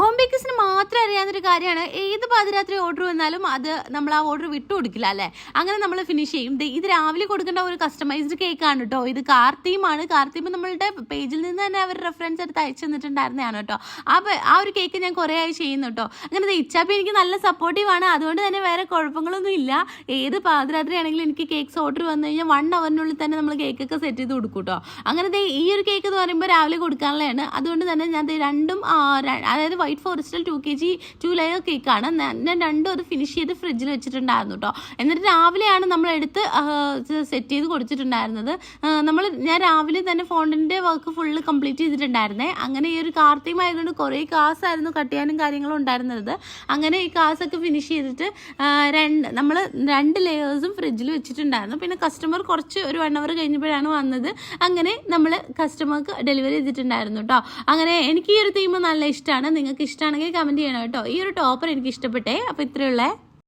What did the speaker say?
Home ബേക്കേഴ്സിന് മാത്രം അറിയാവുന്നൊരു കാര്യമാണ്, ഏത് പാതിരാത്രി ഓർഡർ വന്നാലും അത് നമ്മൾ ആ ഓർഡർ വിട്ടു കൊടുക്കില്ല അല്ലേ. അങ്ങനെ നമ്മൾ ഫിനിഷ് ചെയ്യും. ഇത് രാവിലെ കൊടുക്കേണ്ട ഒരു കസ്റ്റമൈസ്ഡ് കേക്കാണ് കേട്ടോ. ഇത് കാർത്തീമാണ്. കാർത്തീം നമ്മളുടെ പേജിൽ നിന്ന് തന്നെ അവർ റെഫറൻസ് എടുത്ത് അയച്ചു തന്നിട്ടുണ്ടായിരുന്നതാണ് കേട്ടോ. ആ ഒരു കേക്ക് ഞാൻ കുറേ ആയി ചെയ്യുന്നു കേട്ടോ. അങ്ങനെ ഇച്ചാപ്പി എനിക്ക് നല്ല സപ്പോർട്ടീവാണ്. അതുകൊണ്ട് തന്നെ വേറെ കുഴപ്പങ്ങളൊന്നും ഇല്ല. ഏത് പാതിരാത്രി ആണെങ്കിലും എനിക്ക് കേക്ക്സ് ഓർഡർ വന്നു കഴിഞ്ഞാൽ 1 hourനുള്ളിൽ തന്നെ നമ്മൾ കേക്കൊക്കെ സെറ്റ് ചെയ്ത് കൊടുക്കും കേട്ടോ. അങ്ങനെ ഈ ഒരു കേക്ക് എന്ന് പറയുമ്പോൾ രാവിലെ കൊടുക്കാനുള്ളതാണ്. അതുകൊണ്ട് തന്നെ ഞാൻ രണ്ടും അതായത് വൈറ്റ് ഫോറസ്റ്റിൽ 2 kg 2 ലെയർ കേക്കാണ്. ഞാൻ രണ്ടും അത് ഫിനിഷ് ചെയ്ത് ഫ്രിഡ്ജിൽ വെച്ചിട്ടുണ്ടായിരുന്നു കേട്ടോ. എന്നിട്ട് രാവിലെയാണ് നമ്മൾ എടുത്ത് സെറ്റ് ചെയ്ത് കൊടുത്തിട്ടുണ്ടായിരുന്നത്. ഞാൻ രാവിലെ തന്നെ ഫോണ്ടിൻ്റെ വർക്ക് ഫുള്ള് കംപ്ലീറ്റ് ചെയ്തിട്ടുണ്ടായിരുന്നേ. അങ്ങനെ ഈ ഒരു കാർത്തികമായതുകൊണ്ട് കുറേ കാസായിരുന്നു കട്ട് ചെയ്യാനും കാര്യങ്ങളും ഉണ്ടായിരുന്നത്. അങ്ങനെ ഈ കാസൊക്കെ ഫിനിഷ് ചെയ്തിട്ട് നമ്മൾ 2 ലെയേഴ്സും ഫ്രിഡ്ജിൽ വെച്ചിട്ടുണ്ടായിരുന്നു. പിന്നെ കസ്റ്റമർ കുറച്ച് ഒരു 1 hour കഴിഞ്ഞപ്പോഴാണ് വന്നത്. അങ്ങനെ നമ്മൾ കസ്റ്റമർക്ക് ഡെലിവറി ചെയ്തിട്ടുണ്ടായിരുന്നു കേട്ടോ. അങ്ങനെ എനിക്ക് ഈ ഒരു തീം നല്ല ഇഷ്ടമാണ്. നിങ്ങൾക്ക് ഇഷ്ടമാണെങ്കിൽ കമൻറ്റ് ചെയ്യണം കേട്ടോ. ഈ ഒരു ടോപ്പർ എനിക്ക് ഇഷ്ടപ്പെട്ടേ. അപ്പോൾ ഇത്രയുള്ള